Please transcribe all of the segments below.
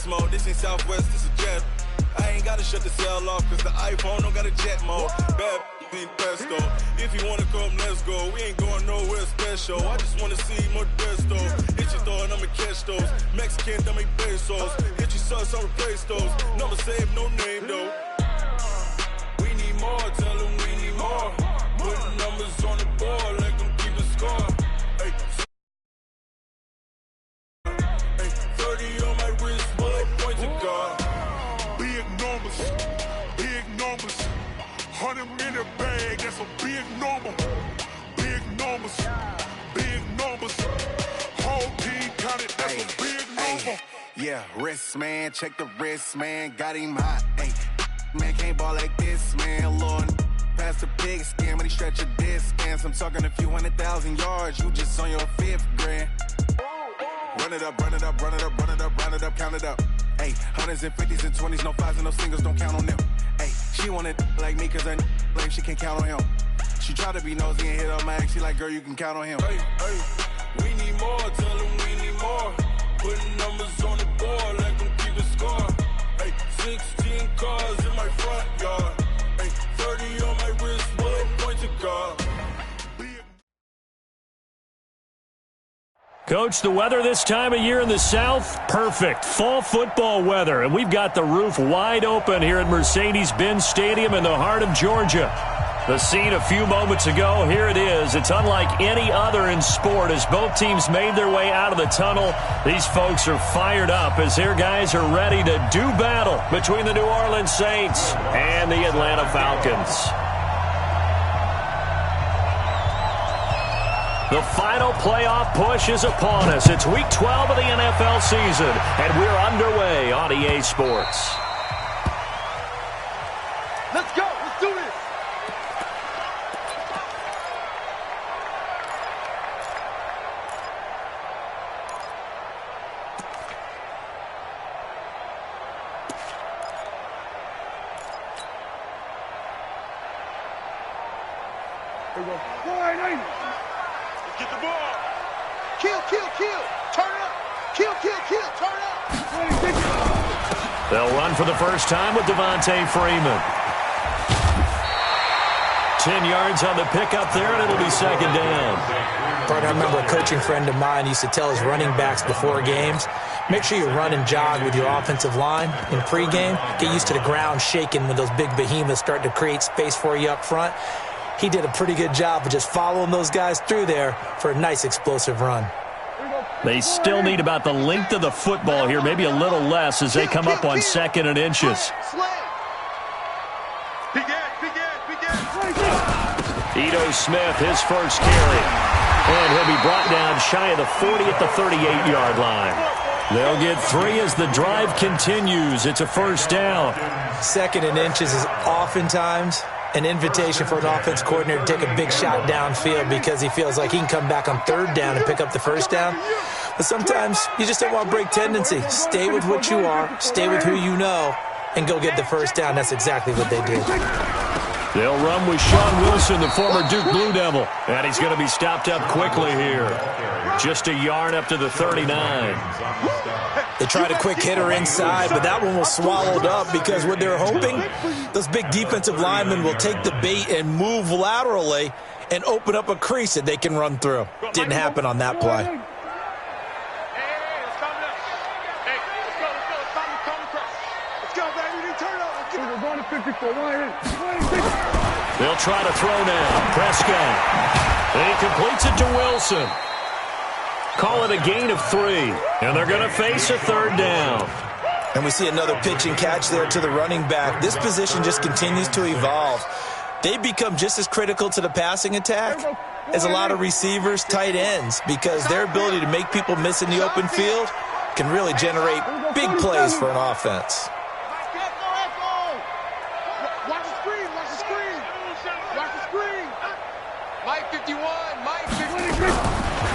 flex mode. This ain't Southwest, this is jet. I ain't gotta shut the cell off, cause the iPhone don't got a jet mode. Bad ain't pesto. If you wanna come, let's go. We ain't going nowhere special. I just wanna see more desto. Hit your throw and I'ma catch those. Mexican, dummy pesos. Hit your sus, I'll replace those. Number save, no name though. We need more, tell them we need more. Putting numbers on the board, let them keep the score. Hey, 30 on my wrist, bullet point to God. Big numbers, big numbers. 100 in the bag, that's a big number. Big numbers, big numbers. Whole team counted, that's a big number. Yeah, wrist man, check the wrist man, got him hot. Ay, man can't ball like this, man. Lord, past the pig skin, but he stretch a distance. I'm talking a few 100,000 yards, you just on your 5th grand. Run it up, run it up, run it up, run it up, run it up, count it up. Ay, 100s and 50s and 20s, no 5s and no singles, don't count on them. Ay, she wanted like me cause her like she can't count on him. She tried to be nosy and hit her mag, she like, girl, you can count on him. Hey, hey, we need more, tell them we need more. Putting numbers on the board, let them keep the score. Hey, 16 cars in my front yard. Hey, 30 on my wrist, bullet point to God. Coach, the weather this time of year in the South, perfect. Fall football weather, and we've got the roof wide open here at Mercedes-Benz Stadium in the heart of Georgia. The scene a few moments ago, here it is. It's unlike any other in sport as both teams made their way out of the tunnel. These folks are fired up as their guys are ready to do battle between the New Orleans Saints and the Atlanta Falcons. The final playoff push is upon us. It's Week 12 of the NFL season, and we're underway on EA Sports. Let's go. Let's do this. Here we go. Get the ball. Kill, kill, kill. Turn up. Kill, kill, kill. Turn up. They'll run for the first time with Devontae Freeman. 10 yards on the pickup there, and it'll be second down. I remember a coaching friend of mine used to tell his running backs before games, make sure you run and jog with your offensive line in pregame. Get used to the ground shaking when those big behemoths start to create space for you up front. He did a pretty good job of just following those guys through there for a nice explosive run. They still need about the length of the football here, maybe a little less as they come up on 2nd and inches. Ito Smith, his first carry. And he'll be brought down shy of the 40 at the 38-yard line. They'll get 3 as the drive continues. It's a first down. 2nd and inches is oftentimes an invitation for an offense coordinator to take a big shot downfield because he feels like he can come back on 3rd down and pick up the first down. But sometimes you just don't want to break tendency. Stay with what you are, stay with who you know, and go get the first down. That's exactly what they did. They'll run with Sean Wilson, the former Duke Blue Devil. And he's going to be stopped up quickly here. Just a yard up to the 39. They tried a quick hitter inside, but that one was swallowed up because what they're hoping, those big defensive linemen will take the bait and move laterally and open up a crease that they can run through. Didn't happen on that play. They'll try to throw now. Prescott. And he completes it to Wilson. Call it a gain of 3. And they're going to face a 3rd down. And we see another pitch and catch there to the running back. This position just continues to evolve. They become just as critical to the passing attack as a lot of receivers, tight ends, because their ability to make people miss in the open field can really generate big plays for an offense.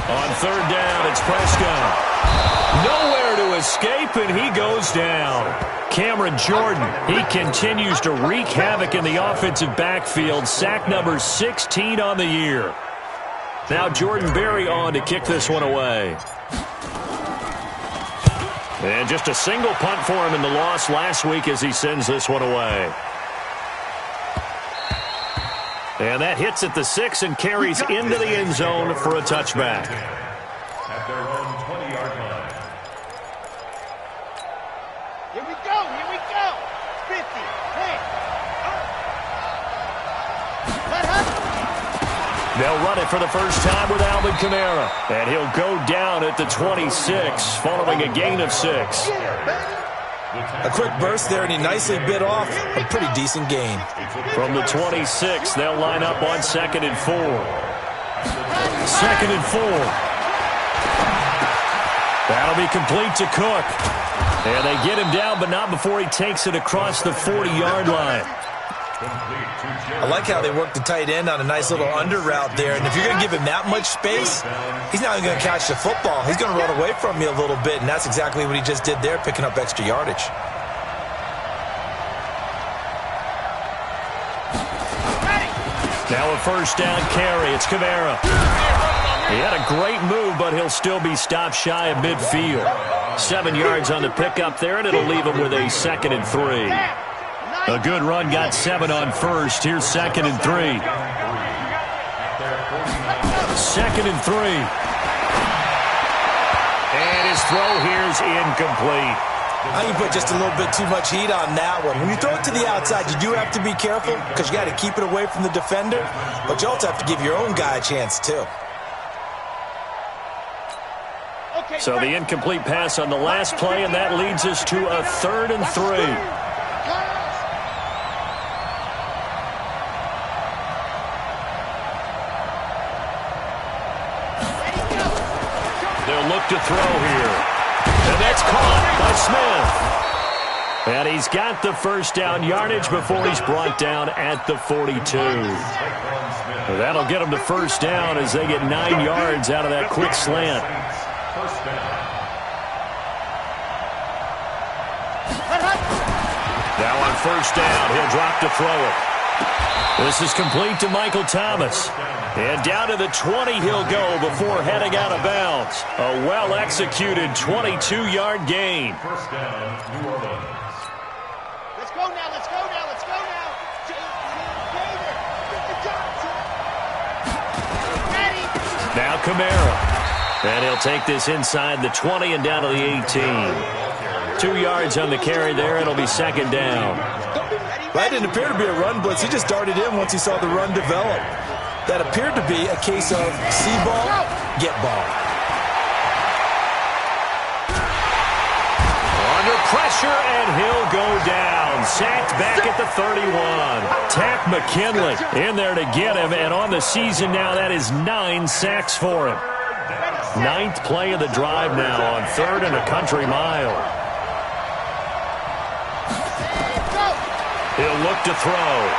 On 3rd down, it's Prescott. Nowhere to escape, and he goes down. Cameron Jordan, he continues to wreak havoc in the offensive backfield. Sack number 16 on the year. Now Jordan Berry on to kick this one away. And just a single punt for him in the loss last week as he sends this one away. And that hits at the 6 and carries into the end zone for a touchback. At their own 20-yard line. Here we go, 50, 10. They'll run it for the first time with Alvin Kamara. And he'll go down at the 26 following a gain of 6. A quick burst there, and he nicely bit off a pretty decent gain. From the 26, they'll line up on 2nd and 4. 2nd and 4. That'll be complete to Cook. And they get him down, but not before he takes it across the 40-yard line. I like how they work the tight end on a nice little under route there. And if you're going to give him that much space, he's not even going to catch the football. He's going to run away from you a little bit, and that's exactly what he just did there, picking up extra yardage. Now a first down carry. It's Kamara. He had a great move, but he'll still be stopped shy of midfield. 7 yards on the pickup there, and it'll leave him with a 2nd and 3. A good run got 7 on first. Here's 2nd and 3. 2nd and 3. And his throw here's incomplete. I think you put just a little bit too much heat on that one. When you throw it to the outside, you do have to be careful because you got to keep it away from the defender. But you also have to give your own guy a chance, too. So the incomplete pass on the last play, and that leads us to a 3rd and 3. They'll look to throw here. And that's caught by Smith. And he's got the first down yardage before he's brought down at the 42. That'll get him to first down as they get 9 yards out of that quick slant. Now on first down, he'll drop to throw it. This is complete to Michael Thomas. And down to the 20 he'll go before heading out of bounds. A well-executed 22-yard gain. First down, New Orleans. Let's go now, let's go now, let's go now. Now Kamara. And he'll take this inside the 20 and down to the 18. 2 yards on the carry there. It'll be 2nd down. That didn't appear to be a run blitz. He just darted in once he saw the run develop. That appeared to be a case of see ball, get ball. Under pressure, and he'll go down. Sacked back at the 31. Tack McKinley in there to get him, and on the season now, that is 9 sacks for him. 9th play of the drive now on 3rd and a country mile. He'll look to throw.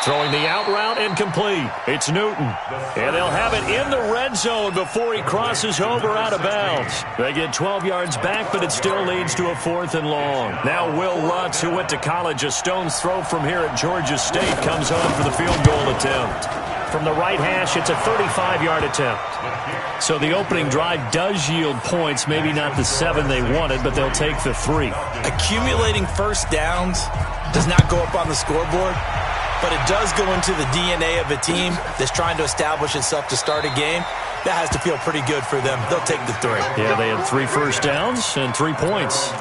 Throwing the out route, incomplete. It's Newton. And they'll have it in the red zone before he crosses over out of bounds. They get 12 yards back, but it still leads to a 4th and long. Now Will Lutz, who went to college, a stone's throw from here at Georgia State, comes on for the field goal attempt. From the right hash, it's a 35-yard attempt. So the opening drive does yield points, maybe not the 7 they wanted, but they'll take the 3. Accumulating first downs does not go up on the scoreboard, but it does go into the DNA of a team that's trying to establish itself to start a game. That has to feel pretty good for them. They'll take the 3. Yeah, they had 3 first downs and 3 points.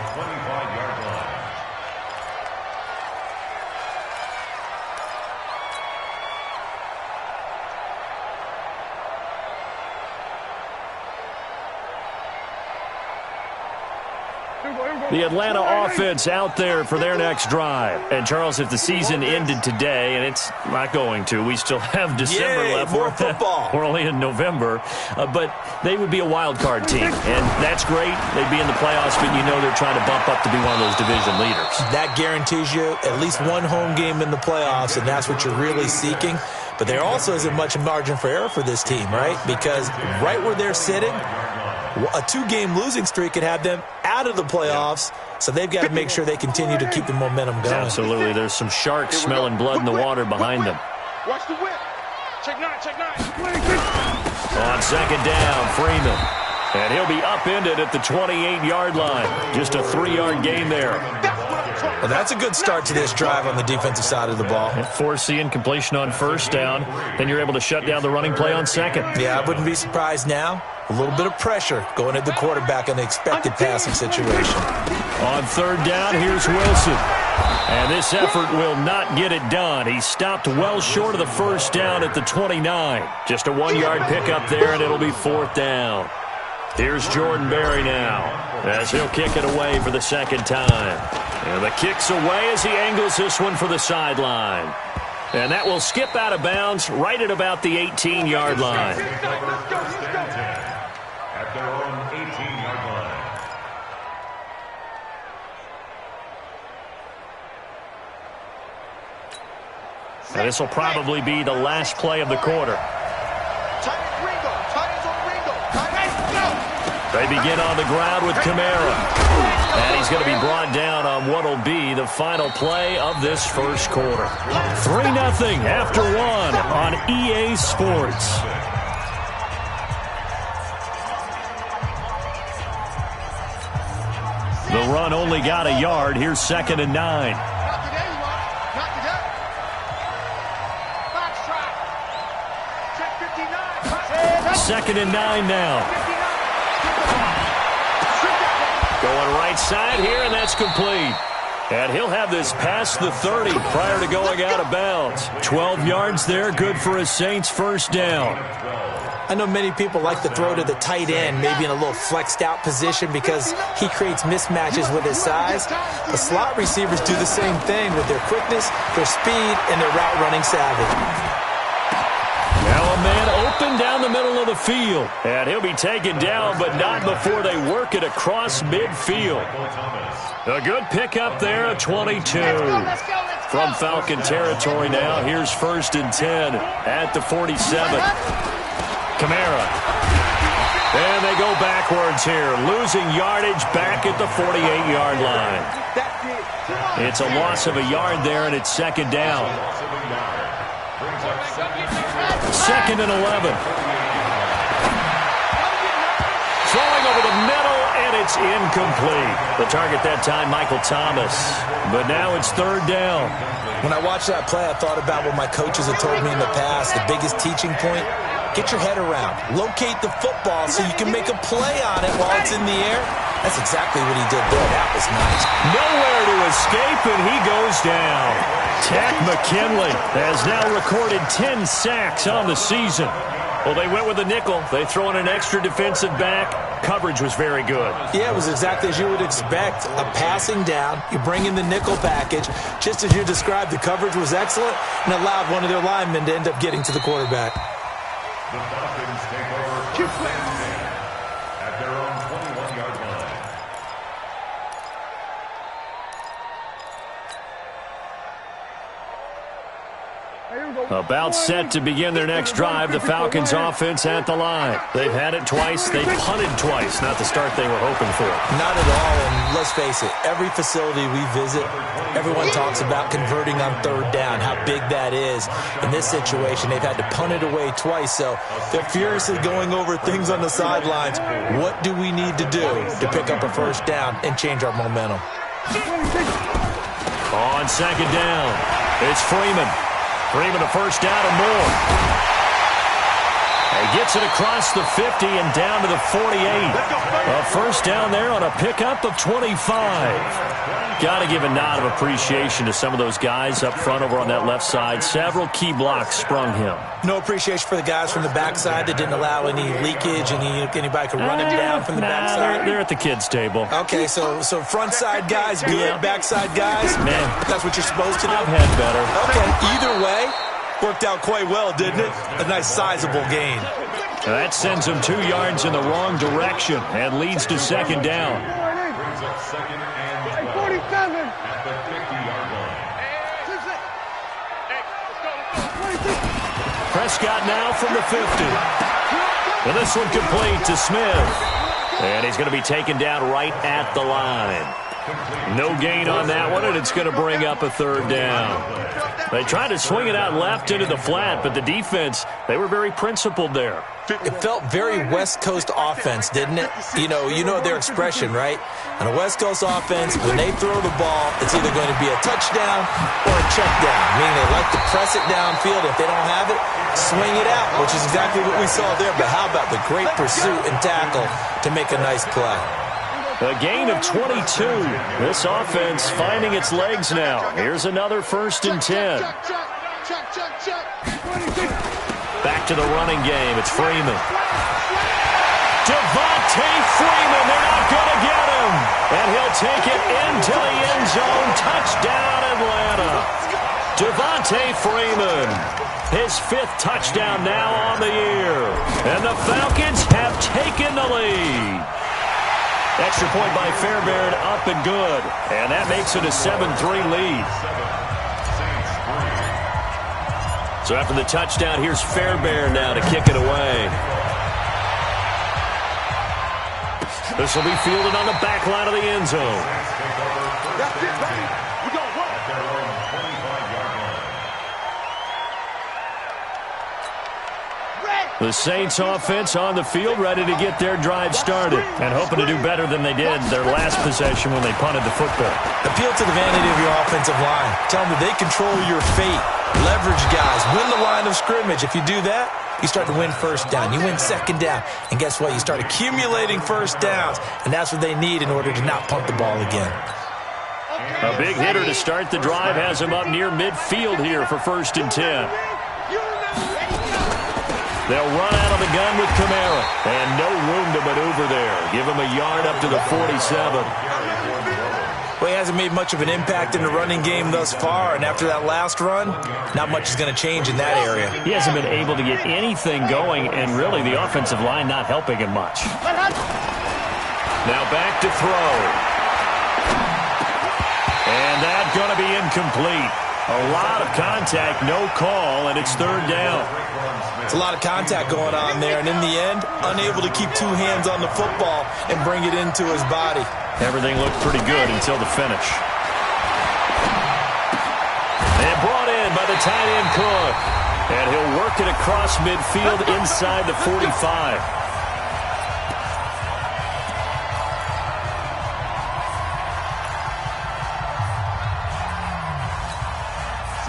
The Atlanta offense out there for their next drive. And, Charles, if the season ended today, and it's not going to, we still have December left. More football. We're only in November. But they would be a wild card team. And that's great. They'd be in the playoffs, but you know they're trying to bump up to be one of those division leaders. That guarantees you at least one home game in the playoffs, and that's what you're really seeking. But there also isn't much margin for error for this team, right? Because right where they're sitting, a 2-game losing streak could have them out of the playoffs, so they've got to make sure they continue to keep the momentum going. Absolutely. There's some sharks smelling blood in the water behind them. Watch the whip. Check 9, check 9. On 2nd down, Freeman. And he'll be upended at the 28-yard line. Just a 3-yard gain there. Well, that's a good start to this drive on the defensive side of the ball. Force the incompletion on first down. Then you're able to shut down the running play on second. Yeah, I wouldn't be surprised now. A little bit of pressure going at the quarterback in the expected passing situation. On third down, here's Wilson. And this effort will not get it done. He stopped well short of the first down at the 29. Just a 1-yard pickup there, and it'll be fourth down. Here's Jordan Berry now, as he'll kick it away for the second time. And the kick's away as he angles this one for the sideline. And that will skip out of bounds right at about the 18-yard line. At their own 18-yard line. Now this will probably be the last play of the quarter. They begin on the ground with Kamara. And he's going to be brought down on what will be the final play of this first quarter. 3-0 after 1 on EA Sports. The run only got a yard. Here's 2nd and 9. Second and 9 now. Going right side here, and that's complete. And he'll have this past the 30 prior to going out of bounds. 12 yards there, good for a Saints first down. I know many people like to throw to the tight end, maybe in a little flexed out position because he creates mismatches with his size. The slot receivers do the same thing with their quickness, their speed, and their route running savvy. Now a man open down the middle of the field. And he'll be taken down, but not before they work it across midfield. A good pickup there, a 22. From Falcon territory now, here's 1st and 10 at the 47. Kamara. And they go backwards here, losing yardage back at the 48-yard line. It's a loss of a yard there, and it's 2nd down. 2nd and 11. Throwing over the middle, and it's incomplete. The target that time, Michael Thomas. But now it's 3rd down. When I watched that play, I thought about what my coaches have told me in the past. The biggest teaching point, get your head around. Locate the football so you can make a play on it while it's in the air. That's exactly what he did there. That was nice. Nowhere to escape, and he goes down. Tack McKinley has now recorded 10 sacks on the season. Well, they went with a nickel. They throw in an extra defensive back. Coverage was very good. Yeah, it was exactly as you would expect. A passing down. You bring in the nickel package. Just as you described, the coverage was excellent and allowed one of their linemen to end up getting to the quarterback. The Falcons take over at their own 21-yard line. About set to begin their next drive, the Falcons offense at the line. They've had it twice. They've punted twice. Not the start they were hoping for. Not at all, and let's face it, every facility we visit, everyone talks about converting on 3rd down, how big that is. In this situation, they've had to punt it away twice, so they're furiously going over things on the sidelines. What do we need to do to pick up a first down and change our momentum? On 2nd down, it's Freeman. Freeman a first down and more. He gets it across the 50 and down to the 48. A first down there on a pickup of 25. Got to give a nod of appreciation to some of those guys up front over on that left side. Several key blocks sprung him. No appreciation for the guys from the backside that didn't allow any leakage, anybody could run him down from the backside. They're at the kids' table. Okay, so front side guys, good, backside guys, man, that's what you're supposed to do? I've had better. Okay, either way, worked out quite well, didn't it? A nice sizable gain. That sends him 2 yards in the wrong direction and leads to 2nd down. Brings up 2nd and 12 at the 50-yard line. Prescott now from the 50. And this one complete to Smith. And he's going to be taken down right at the line. No gain on that one, and it's going to bring up a third down. They tried to swing it out left into the flat, but the defense, they were very principled there. It felt very West Coast offense, didn't it? You know their expression, right? On a West Coast offense, when they throw the ball, it's either going to be a touchdown or a check down, meaning they like to press it downfield. If they don't have it, swing it out, which is exactly what we saw there. But how about the great pursuit and tackle to make a nice play? A gain of 22. This offense finding its legs now. Here's another 1st and 10. Back to the running game. It's Freeman. Devontae Freeman. They're not going to get him. And he'll take it into the end zone. Touchdown, Atlanta. Devontae Freeman. His 5th touchdown now on the year. And the Falcons have taken the lead. Extra point by Fairbairn, up and good. And that makes it a 7-3 lead. So after the touchdown, here's Fairbairn now to kick it away. This will be fielded on the back line of the end zone. That's it, baby. We gonna work. The Saints offense on the field, ready to get their drive started and hoping to do better than they did their last possession when they punted the football. Appeal to the vanity of your offensive line. Tell them that they control your fate. Leverage guys. Win the line of scrimmage. If you do that, you start to win 1st down. You win 2nd down. And guess what? You start accumulating 1st downs. And that's what they need in order to not punt the ball again. A big hitter to start the drive has him up near midfield here for 1st and 10. They'll run out of the gun with Kamara. And no room to maneuver there. Give him a yard up to the 47. Well, he hasn't made much of an impact in the running game thus far. And after that last run, not much is going to change in that area. He hasn't been able to get anything going. And really, the offensive line not helping him much. Now back to throw. And that's going to be incomplete. A lot of contact, no call, and it's 3rd down. It's a lot of contact going on there, and in the end, unable to keep 2 hands on the football and bring it into his body. Everything looked pretty good until the finish. And brought in by the tight end Cook. And he'll work it across midfield inside the 45.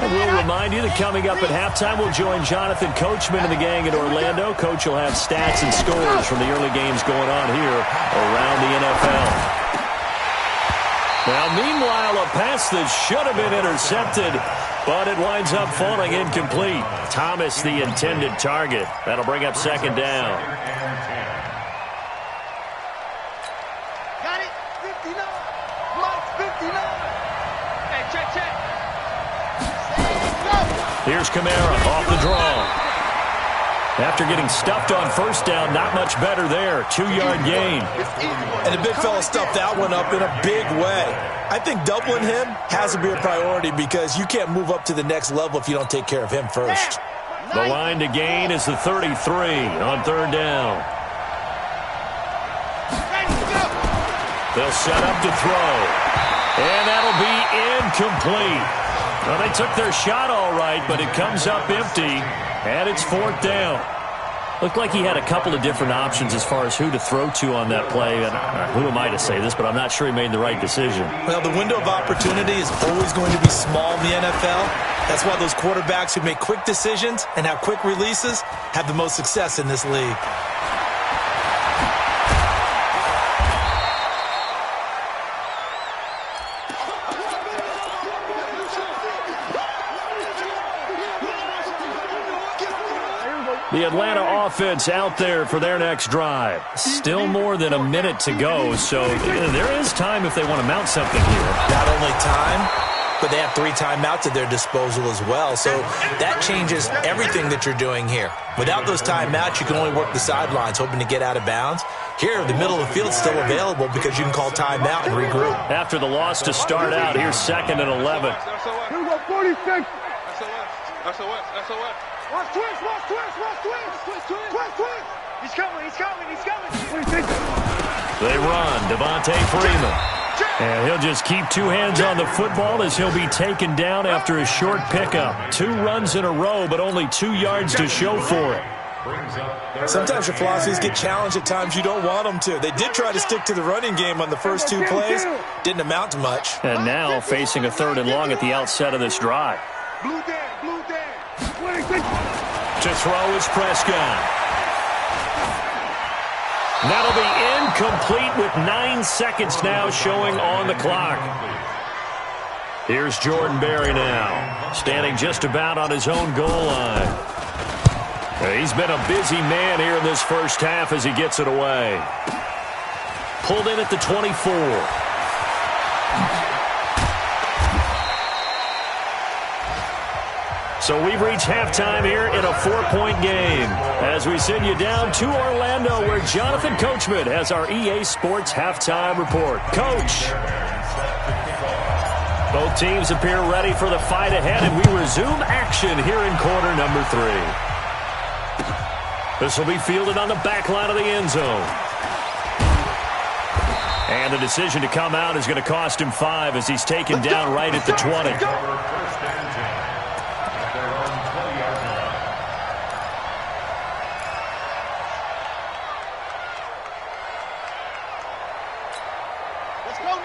We'll remind you that coming up at halftime, we'll join Jonathan Coachman and the gang in Orlando. Coach will have stats and scores from the early games going on here around the NFL. Now, meanwhile, a pass that should have been intercepted, but it winds up falling incomplete. Thomas, the intended target. That'll bring up 2nd down. Got it. 59. Mike 59. Hey, check. Here's Kamara off the draw. After getting stuffed on 1st down, not much better there. 2-yard gain. And the big fella stuffed that one up in a big way. I think doubling him has to be a priority because you can't move up to the next level if you don't take care of him first. The line to gain is the 33 on 3rd down. They'll set up to throw. And that'll be incomplete. Well, they took their shot all right, but it comes up empty, and it's 4th down. Looked like he had a couple of different options as far as who to throw to on that play. And who am I to say this, but I'm not sure he made the right decision. Well, the window of opportunity is always going to be small in the NFL. That's why those quarterbacks who make quick decisions and have quick releases have the most success in this league. The Atlanta offense out there for their next drive. Still more than a minute to go, so there is time if they want to mount something here. Not only time, but they have 3 timeouts at their disposal as well, so that changes everything that you're doing here. Without those timeouts, you can only work the sidelines, hoping to get out of bounds. Here, the middle of the field is still available because you can call timeout and regroup. After the loss to start out, here's 2nd and 11. Here we go, 46. SOS. Watch twist. He's coming. What do you think? They run. Devontae Freeman. And he'll just keep two hands on the football as he'll be taken down after a short pickup. 2 runs in a row, but only 2 yards to show for it. Sometimes your philosophies get challenged at times you don't want them to. They did try to stick to the running game on the first 2 plays. Didn't amount to much. And now facing a 3rd and long at the outset of this drive. To throw is Prescott. That'll be incomplete with 9 seconds now showing on the clock. Here's Jordan Berry now, standing just about on his own goal line. He's been a busy man here in this first half as he gets it away. Pulled in at the 24. So we've reached halftime here in a 4-point game as we send you down to Orlando where Jonathan Coachman has our EA Sports halftime report. Coach. Both teams appear ready for the fight ahead, and we resume action here in quarter number 3. This will be fielded on the back line of the end zone. And the decision to come out is going to cost him 5 as he's taken down right at the 20.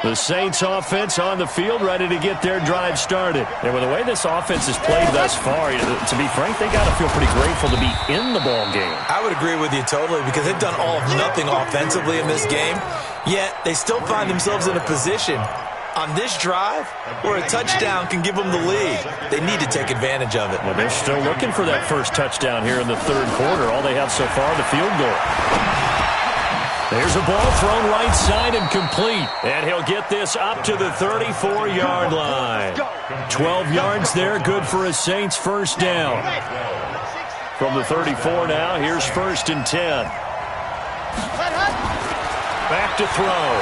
The Saints offense on the field ready to get their drive started. And with the way this offense has played thus far, to be frank, they got to feel pretty grateful to be in the ball game. I would agree with you totally because they've done all of nothing offensively in this game, yet they still find themselves in a position on this drive where a touchdown can give them the lead. They need to take advantage of it. Well, they're still looking for that first touchdown here in the 3rd quarter. All they have so far, the field goal. There's a ball thrown right side and complete. And he'll get this up to the 34-yard line. 12 yards there, good for a Saints first down. From the 34 now, here's 1st and 10. Back to throw.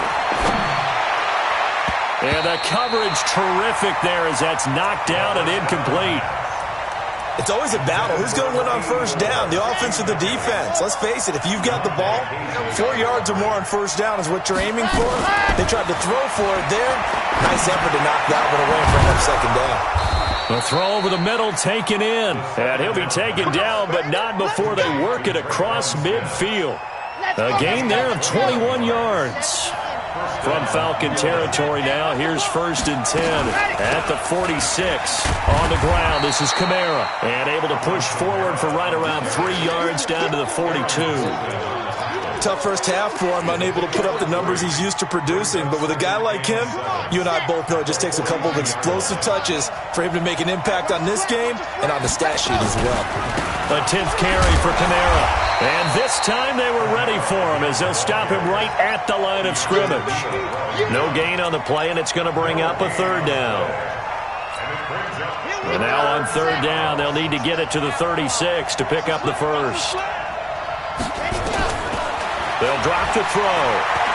And the coverage terrific there as that's knocked down and incomplete. It's always a battle. Who's going to win on first down, the offense or the defense? Let's face it, if you've got the ball, 4 yards or more on first down is what you're aiming for. They tried to throw for it there. Nice effort to knock that one away from that 2nd down. A throw over the middle taken in. And he'll be taken down, but not before they work it across midfield. A gain there of 21 yards. From Falcon territory now, here's 1st and 10 at the 46. On the ground, this is Kamara. And able to push forward for right around 3 yards down to the 42. Tough first half for him, unable to put up the numbers he's used to producing. But with a guy like him, you and I both know it just takes a couple of explosive touches for him to make an impact on this game and on the stat sheet as well. A 10th carry for Kamara. And this time they were ready for him as they'll stop him right at the line of scrimmage. No gain on the play, and it's going to bring up a 3rd down. And now on 3rd down, they'll need to get it to the 36 to pick up the first. They'll drop to throw.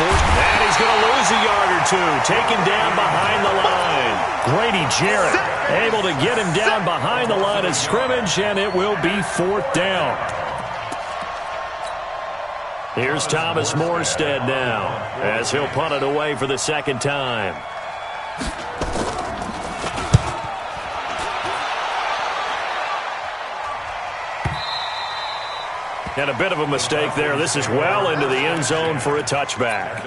And he's going to lose a yard or 2, taken down behind the line. Grady Jarrett able to get him down behind the line of scrimmage, and it will be 4th down. Here's Thomas Morstead now as he'll punt it away for the 2nd time. And a bit of a mistake there. This is well into the end zone for a touchback.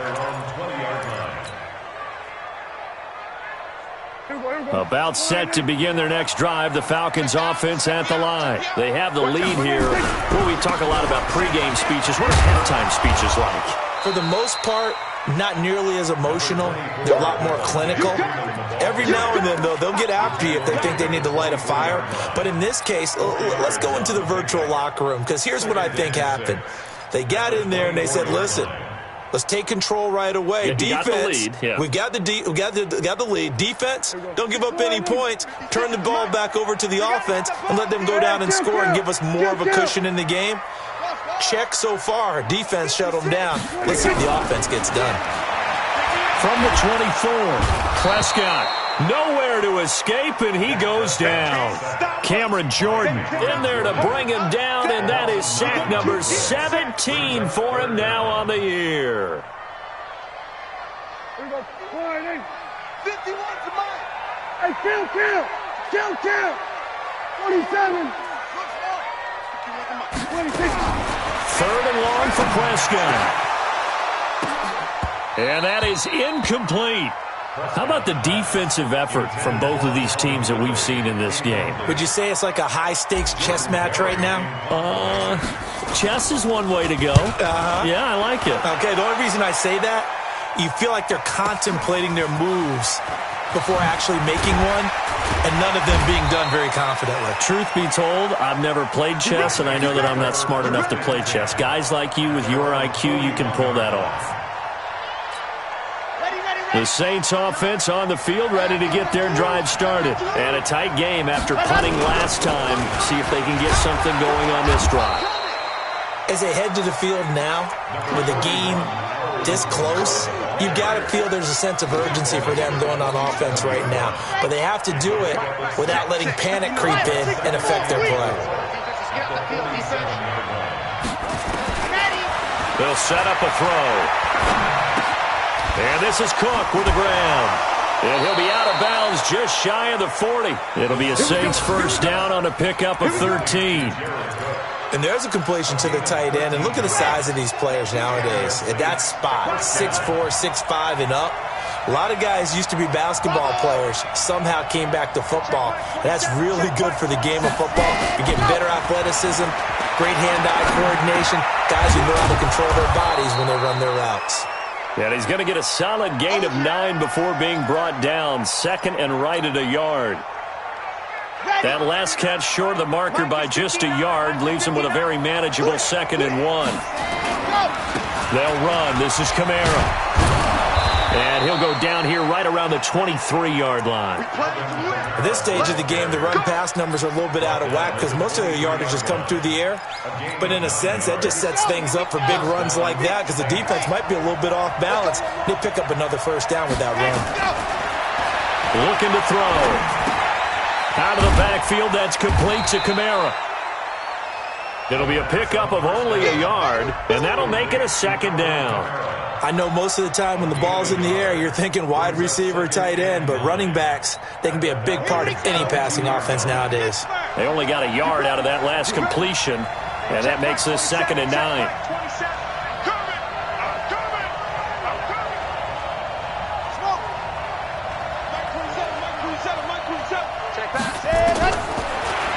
About set to begin their next drive, the Falcons offense at the line. They have the lead here. Well, we talk a lot about pregame speeches. What are halftime speeches like? For the most part, not nearly as emotional. They're a lot more clinical. Every now and then, though, they'll get after you if they think they need to light a fire. But in this case, let's go into the virtual locker room, because here's what I think happened. They got in there and they said, listen, let's take control right away. Yeah, defense, we got the lead. Defense, don't give up any points. Turn the ball back over to the offense and let them go down and score and give us more of a cushion in the game. Check so far. Defense shut them down. Let's see if the offense gets done. From the 24, Prescott nowhere to escape, and he goes down. Cameron Jordan in there to bring him down, and that is sack number 17 for him now on the year. 51's mine. Hey, kill. 47. 26. Third and long for Prescott. And that is incomplete. How about the defensive effort from both of these teams that we've seen in this game? Would you say it's like a high-stakes chess match right now? Chess is one way to go. Yeah, I like it. Okay, the only reason I say that, you feel like they're contemplating their moves before actually making one, and none of them being done very confidently. Truth be told, I've never played chess, and I know that I'm not smart enough to play chess. Guys like you with your IQ, you can pull that off. The Saints offense on the field, ready to get their drive started. And a tight game after punting last time. See if they can get something going on this drive. As they head to the field now, with the game this close, you've got to feel there's a sense of urgency for them going on offense right now. But they have to do it without letting panic creep in and affect their play. They'll set up a throw. And this is Cook with the ground. And he'll be out of bounds just shy of the 40. It'll be a Saints first down on a pickup of 13. And there's a completion to the tight end. And look at the size of these players nowadays. At that spot, 6'4", 6'5", and up. A lot of guys used to be basketball players, somehow came back to football. And that's really good for the game of football. You're getting better athleticism, great hand-eye coordination. Guys who know how to control their bodies when they run their routes. And he's going to get a solid gain of 9 before being brought down. Second and right at a yard. That last catch short of the marker by just a yard leaves him with a very manageable 2nd and 1. They'll run. This is Kamara. And he'll go down here right around the 23-yard line. At this stage of the game, the run-pass numbers are a little bit out of whack because most of their yardage has come through the air. But in a sense, that just sets things up for big runs like that because the defense might be a little bit off balance. They pick up another first down with that run. Looking to throw. Out of the backfield, that's complete to Kamara. It'll be a pickup of only a yard, and that'll make it a 2nd down. I know most of the time when the ball's in the air, you're thinking wide receiver, tight end, but running backs, they can be a big part of any passing offense nowadays. They only got a yard out of that last completion, and that makes this 2nd and 9.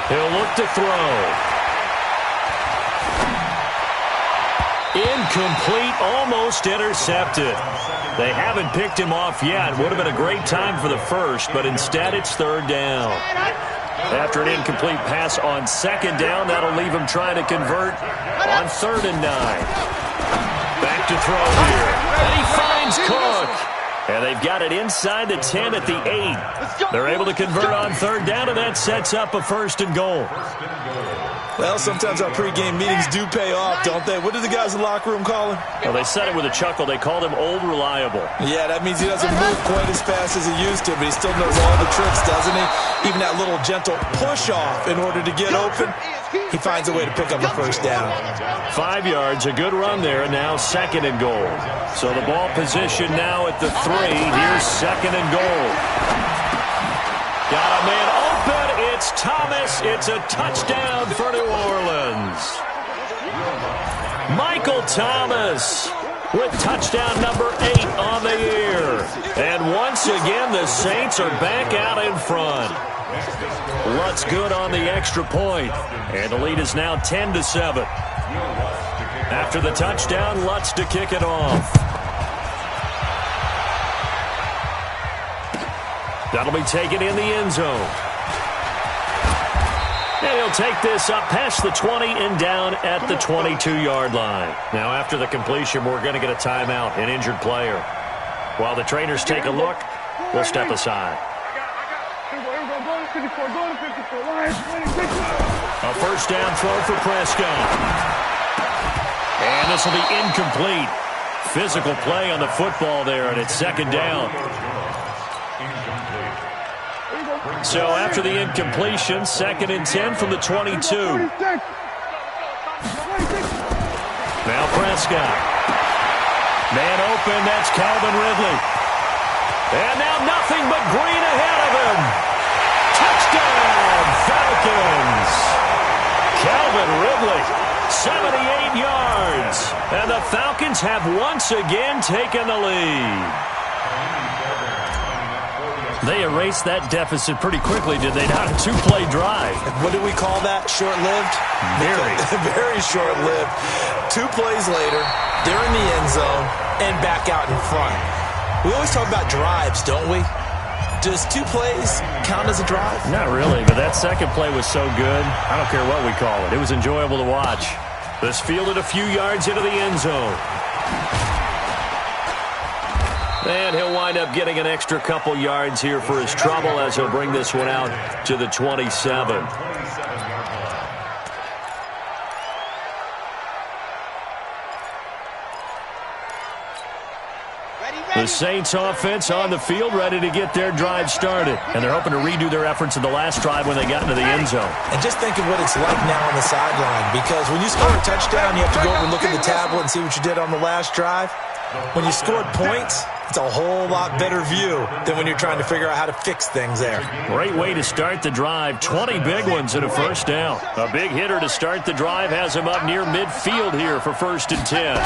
He'll look to throw. Incomplete, almost intercepted. They haven't picked him off yet. Would have been a great time for the first, but instead it's 3rd down. After an incomplete pass on 2nd down, that'll leave him trying to convert on 3rd and 9. Back to throw here. And he finds Cook. And they've got it inside the 10 at the 8. They're able to convert on 3rd down, and that sets up a 1st and goal. Well, sometimes our pregame meetings do pay off, don't they? What do the guys in the locker room call him? Well, they said it with a chuckle. They called him Old Reliable. Yeah, that means he doesn't move quite as fast as he used to, but he still knows all the tricks, doesn't he? Even that little gentle push-off in order to get open, he finds a way to pick up a first down. 5 yards, a good run there, and now 2nd and goal. So the ball position now at the 3. Here's 2nd and goal. Got a man open. It's Thomas. It's a touchdown for New Orleans. Michael Thomas with touchdown number 8 on the year. And once again, the Saints are back out in front. Lutz good on the extra point. And the lead is now 10-7. After the touchdown, Lutz to kick it off. That'll be taken in the end zone. And he'll take this up past the 20 and down at the 22-yard line. Now, after the completion, we're going to get a timeout, an injured player. While the trainers take a look, we'll step aside. A first down throw for Prescott. And this will be incomplete. Physical play on the football there, and it's 2nd down. So after the incompletion, 2nd and 10 from the 22. Now Prescott. Man open, that's Calvin Ridley. And now nothing but green ahead of him. Touchdown, Falcons. Calvin Ridley, 78 yards. And the Falcons have once again taken the lead. They erased that deficit pretty quickly, did they not? A two-play drive. What do we call that? Short-lived? Very. Very short-lived. 2 plays later, they're in the end zone and back out in front. We always talk about drives, don't we? Does 2 plays count as a drive? Not really, but that second play was so good. I don't care what we call it. It was enjoyable to watch. This fielded a few yards into the end zone. And he'll wind up getting an extra couple yards here for his trouble as he'll bring this one out to the 27. The Saints offense on the field, ready to get their drive started. And they're hoping to redo their efforts in the last drive when they got into the end zone. And just think of what it's like now on the sideline. Because when you score a touchdown, you have to go over and look at the tablet and see what you did on the last drive. When you scored points, it's a whole lot better view than when you're trying to figure out how to fix things there. Great way to start the drive. 20 big ones and a first down. A big hitter to start the drive has him up near midfield here for 1st and 10.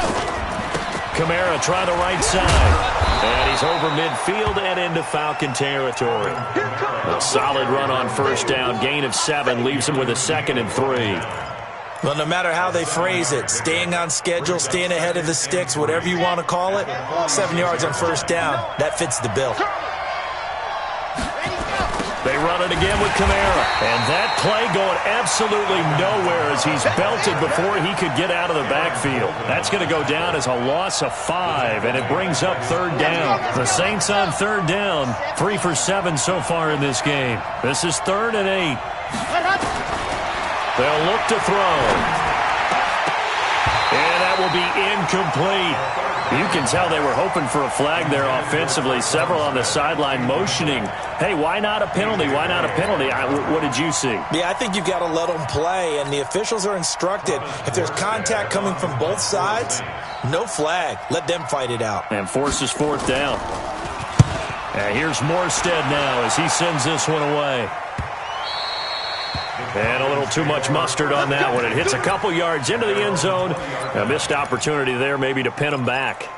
Kamara try the right side. And he's over midfield and into Falcon territory. A solid run on 1st down. Gain of 7 leaves him with a 2nd and 3. Well, no matter how they phrase it, staying on schedule, staying ahead of the sticks, whatever you want to call it, 7 yards on 1st down, that fits the bill. They run it again with Kamara. And that play going absolutely nowhere as he's belted before he could get out of the backfield. That's going to go down as a loss of 5, and it brings up 3rd down. The Saints on 3rd down, 3 for 7 so far in this game. This is 3rd and 8. They'll look to throw. And that will be incomplete. You can tell they were hoping for a flag there offensively. Several on the sideline motioning, hey, why not a penalty? Why not a penalty? What did you see? Yeah, I think you've got to let them play, and the officials are instructed. If there's contact coming from both sides, no flag. Let them fight it out. And forces 4th down. And here's Morstead now as he sends this one away. And a little too much mustard on that one. It hits a couple yards into the end zone. A missed opportunity there maybe to pin him back.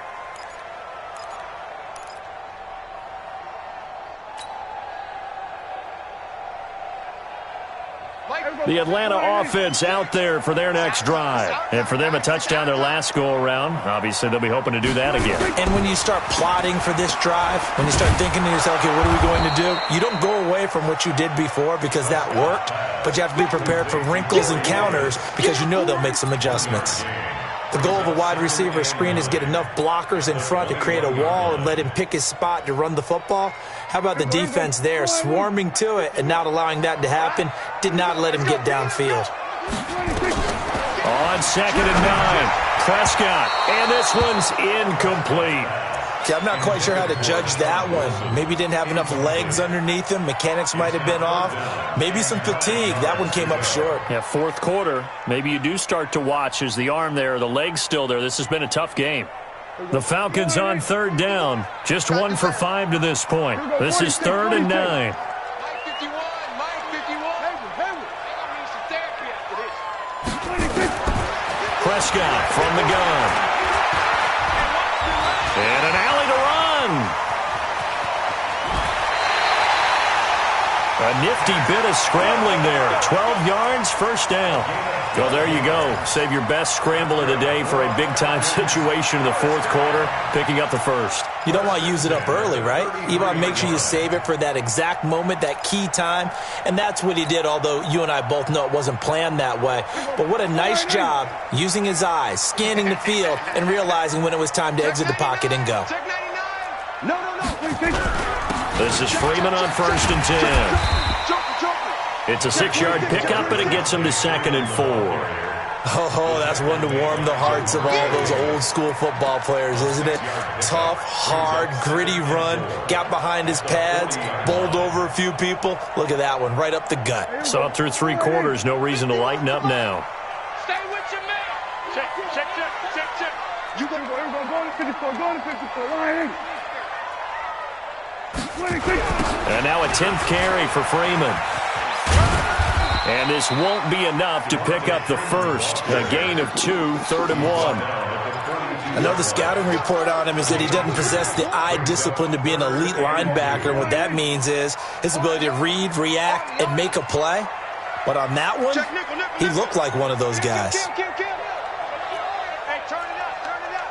The Atlanta offense out there for their next drive. And for them, a touchdown their last go-around. Obviously, they'll be hoping to do that again. And when you start plotting for this drive, when you start thinking to yourself, okay, what are we going to do? You don't go away from what you did before because that worked, but you have to be prepared for wrinkles and counters because you know they'll make some adjustments. The goal of a wide receiver screen is get enough blockers in front to create a wall and let him pick his spot to run the football. How about the defense there, swarming to it and not allowing that to happen? Did not let him get downfield. On 2nd and 9, Prescott, and this one's incomplete. See, I'm not quite sure how to judge that one. Maybe he didn't have enough legs underneath him. Mechanics might have been off. Maybe some fatigue. That one came up short. Yeah, 4th quarter. Maybe you do start to watch as the arm there, the leg's still there. This has been a tough game. The Falcons on 3rd down. Just 1 for 5 to this point. This is 3rd and 9. Prescott from the gun. And an alley to run. A nifty bit of scrambling there. 12 yards, 1st down. Well, there you go. Save your best scramble of the day for a big-time situation in the 4th quarter, picking up the 1st. You don't want to use it up early, right? You want to make sure you save it for that exact moment, that key time. And that's what he did, although you and I both know it wasn't planned that way. But what a nice job using his eyes, scanning the field, and realizing when it was time to exit the pocket and go. This is Freeman on 1st and 10. It's a 6-yard pickup, and it gets him to 2nd and 4. Oh, that's one to warm the hearts of all those old-school football players, isn't it? Tough, hard, gritty run, got behind his pads, bowled over a few people. Look at that one, right up the gut. Saw it through 3 quarters, no reason to lighten up now. Stay with your man. Check. You gonna go to 54, line 54, line 8. And now a 10th carry for Freeman. And this won't be enough to pick up the first. A gain of 2, 3rd and 1. I know the scouting report on him is that he doesn't possess the eye discipline to be an elite linebacker. And what that means is his ability to read, react, and make a play. But on that one, he looked like one of those guys. Hey, turn it up, turn it up.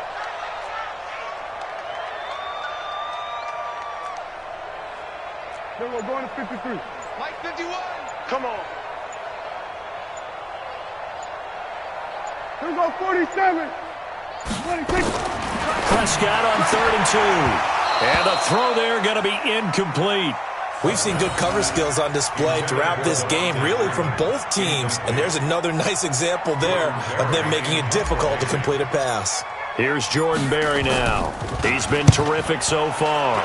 Then we're going to 53. Mike 51. Come on. Here we go, 47. 26. Prescott on 3rd and 2. And the throw there going to be incomplete. We've seen good cover skills on display throughout this game, really from both teams. And there's another nice example there of them making it difficult to complete a pass. Here's Jordan Berry now. He's been terrific so far.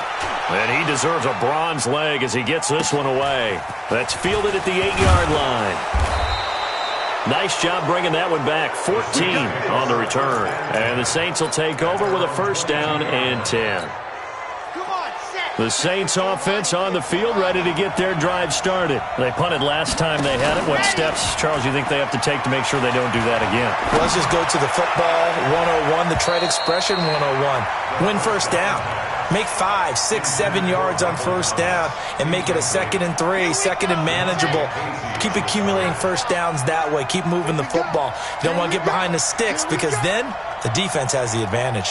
And he deserves a bronze leg as he gets this one away. That's fielded at the 8-yard line. Nice job bringing that one back. 14 on the return. And the Saints will take over with a first down and 10. The Saints offense on the field, ready to get their drive started. They punted last time they had it. What steps, Charles, you think they have to take to make sure they don't do that again? Well, let's just go to the football 101, the trade expression 101. Win first down. Make 5, 6, 7 yards on first down and make it a 2nd and 3, 2nd and manageable. Keep accumulating first downs that way. Keep moving the football. You don't want to get behind the sticks because then the defense has the advantage.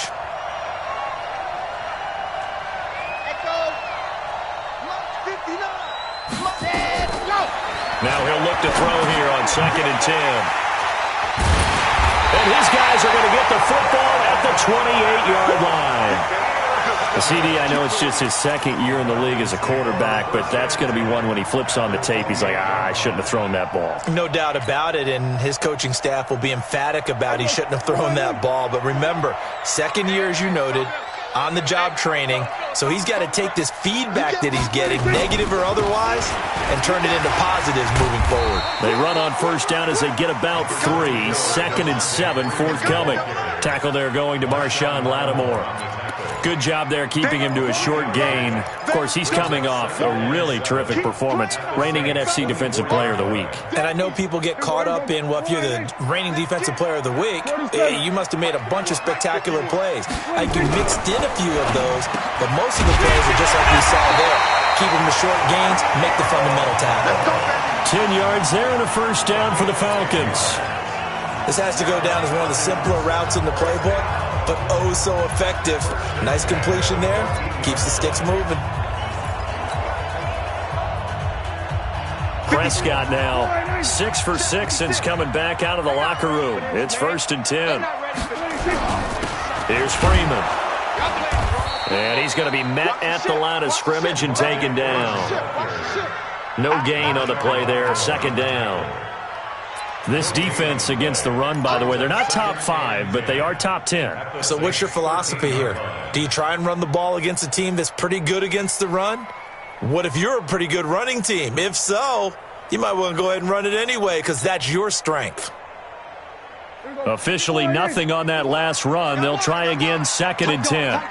Now he'll look to throw here on 2nd and 10. And his guys are going to get the football at the 28-yard line. The CD, I know it's just his 2nd year in the league as a quarterback, but that's going to be one when he flips on the tape, he's like, I shouldn't have thrown that ball. No doubt about it, and his coaching staff will be emphatic about he shouldn't have thrown that ball. But remember, 2nd year, as you noted, on-the-job training, so he's got to take this feedback that he's getting, negative or otherwise, and turn it into positives moving forward. They run on first down as they get about 3, 2nd and 7 forthcoming. Tackle there going to Marshawn Lattimore. Good job there keeping him to a short gain. Of course, he's coming off a really terrific performance, reigning NFC Defensive Player of the Week. And I know people get caught up in, well, if you're the reigning Defensive Player of the Week, you must have made a bunch of spectacular plays. I think you mixed in a few of those, but most of the plays are just like we saw there. Keep them to short gains, make the fundamental tackle. 10 yards there and a first down for the Falcons. This has to go down as one of the simpler routes in the playbook, but oh so effective. Nice completion there. Keeps the sticks moving. Prescott now 6 for 6 since coming back out of the locker room. It's 1st and 10. Here's Freeman. And he's going to be met at the line of scrimmage and taken down. No gain on the play there. 2nd down. This defense against the run, by the way, they're not top 5, but they are top 10. So what's your philosophy here? Do you try and run the ball against a team that's pretty good against the run? What if you're a pretty good running team? If so, you might want to go ahead and run it anyway because that's your strength. Officially nothing on that last run. They'll try again 2nd and 10.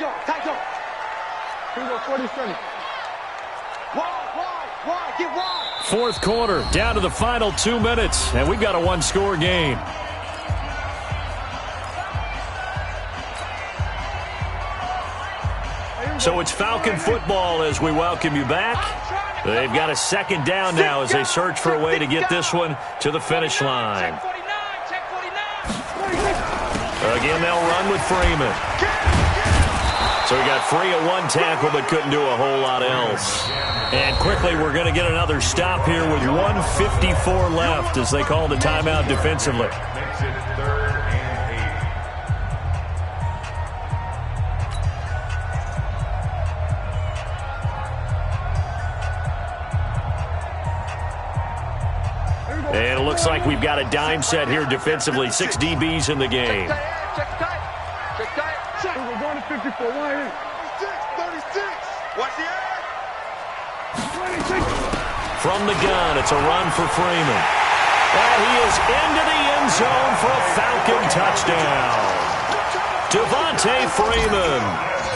Fourth quarter, down to the final 2 minutes, and we've got a one-score game. So it's Falcon football as we welcome you back. They've got a 2nd down now as they search for a way to get this one to the finish line. Again, they'll run with Freeman. So he got free of one tackle but couldn't do a whole lot else. And quickly, we're going to get another stop here with 1:54 left as they call the timeout defensively. Makes it 3rd and 8. And it looks like we've got a dime set here defensively. 6 DBs in the game. We're going to 54. 36. What's the air? 26. From the gun, it's a run for Freeman. And he is into the end zone for a Falcon touchdown. Devontae Freeman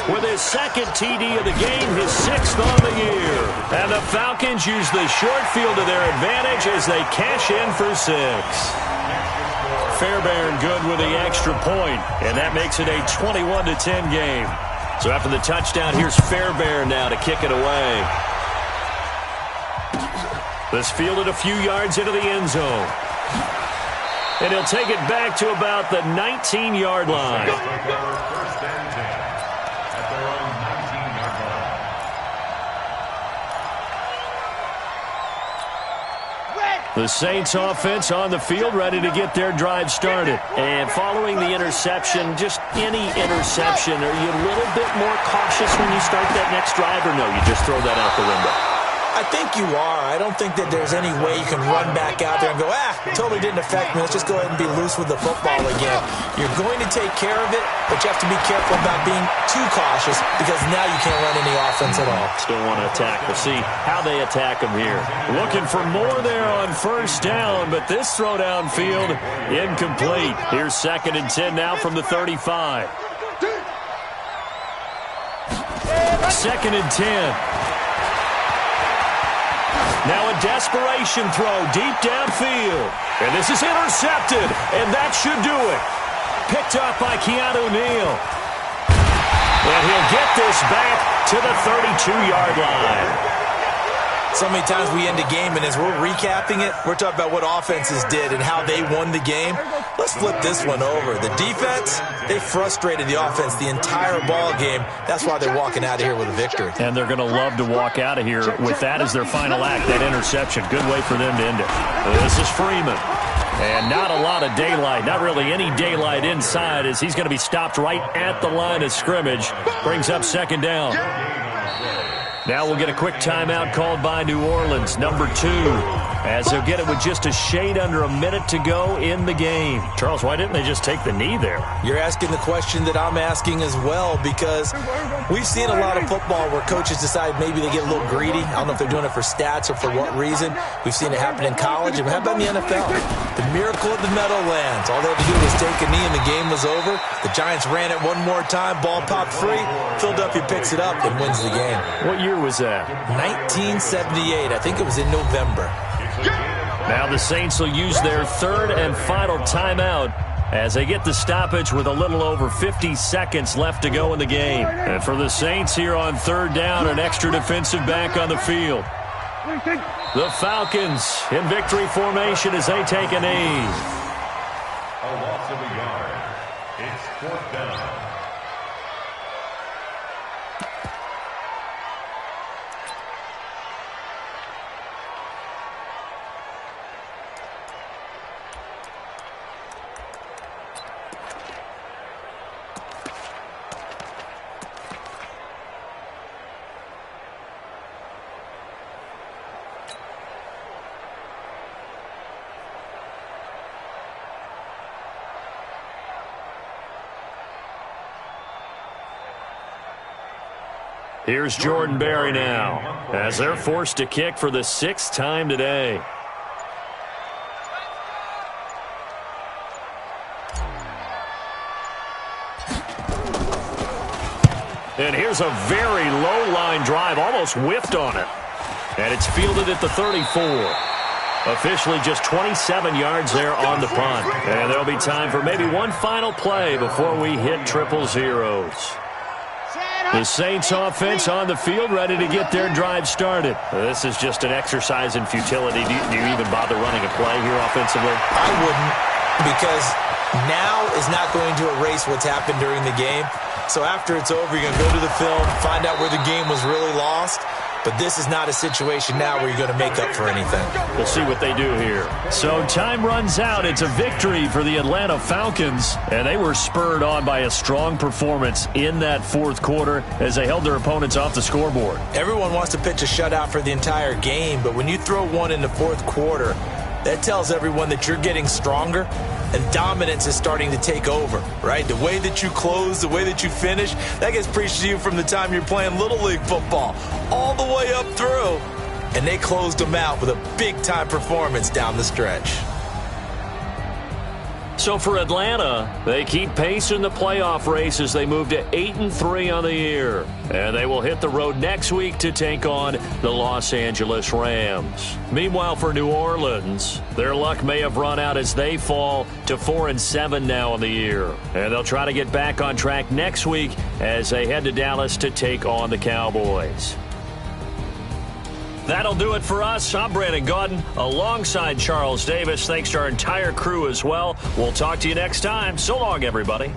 with his second TD of the game, his 6th on the year. And the Falcons use the short field to their advantage as they cash in for 6. Fairbairn good with the extra point, and that makes it a 21-10 game. So after the touchdown, here's Fairbairn now to kick it away. This fielded a few yards into the end zone. And he'll take it back to about the 19-yard line. First and 10 at their own 19-yard line. The Saints offense on the field, ready to get their drive started. And following the interception, just any interception, are you a little bit more cautious when you start that next drive, or no, you just throw that out the window? I think you are. I don't think that there's any way you can run back out there and go, totally didn't affect me. Let's just go ahead and be loose with the football again. You're going to take care of it, but you have to be careful about being too cautious because now you can't run any offense at all. Still want to attack. We'll see how they attack them here. Looking for more there on first down, but this throw downfield incomplete. Here's 2nd and 10 now from the 35. 2nd and 10. Now a desperation throw deep downfield. And this is intercepted, and that should do it. Picked up by Keanu Neal. And he'll get this back to the 32-yard line. So many times we end a game, and as we're recapping it, we're talking about what offenses did and how they won the game. Let's flip this one over. The defense, they frustrated the offense the entire ball game. That's why they're walking out of here with a victory. And they're going to love to walk out of here with that as their final act, that interception. Good way for them to end it. This is Freeman. And not a lot of daylight, not really any daylight inside, as he's going to be stopped right at the line of scrimmage. Brings up 2nd down. Now we'll get a quick timeout called by New Orleans, number 2, as they'll get it with just a shade under a minute to go in the game. Charles, why didn't they just take the knee there? You're asking the question that I'm asking as well, because we've seen a lot of football where coaches decide maybe they get a little greedy. I don't know if they're doing it for stats or for what reason. We've seen it happen in college, and how about in the NFL? The miracle of the Meadowlands. All they had to do was take a knee, and the game was over. The Giants ran it one more time, ball popped free. Philadelphia picks it up and wins the game. What year was that? 1978. I think it was in November. Now the Saints will use their 3rd and final timeout as they get the stoppage with a little over 50 seconds left to go in the game. And for the Saints here on 3rd down, an extra defensive back on the field. The Falcons in victory formation as they take a knee. A loss of a yard. It's 4th down. Here's Jordan Berry now, as they're forced to kick for the 6th time today. And here's a very low-line drive, almost whiffed on it. And it's fielded at the 34. Officially just 27 yards there on the punt. And there'll be time for maybe one final play before we hit triple zeros. The Saints offense on the field, ready to get their drive started. This is just an exercise in futility. Do you even bother running a play here offensively? I wouldn't, because now is not going to erase what's happened during the game. So after it's over, you're going to go to the film, find out where the game was really lost. But this is not a situation now where you're going to make up for anything. We'll see what they do here. So time runs out. It's a victory for the Atlanta Falcons. And they were spurred on by a strong performance in that 4th quarter as they held their opponents off the scoreboard. Everyone wants to pitch a shutout for the entire game, but when you throw one in the 4th quarter, that tells everyone that you're getting stronger and dominance is starting to take over, right? The way that you close, the way that you finish, that gets preached to you from the time you're playing Little League football all the way up through. And they closed them out with a big-time performance down the stretch. So for Atlanta, they keep pace in the playoff race as they move to 8-3 on the year. And they will hit the road next week to take on the Los Angeles Rams. Meanwhile, for New Orleans, their luck may have run out as they fall to 4-7 now on the year. And they'll try to get back on track next week as they head to Dallas to take on the Cowboys. That'll do it for us. I'm Brandon Gaudin alongside Charles Davis. Thanks to our entire crew as well. We'll talk to you next time. So long, everybody.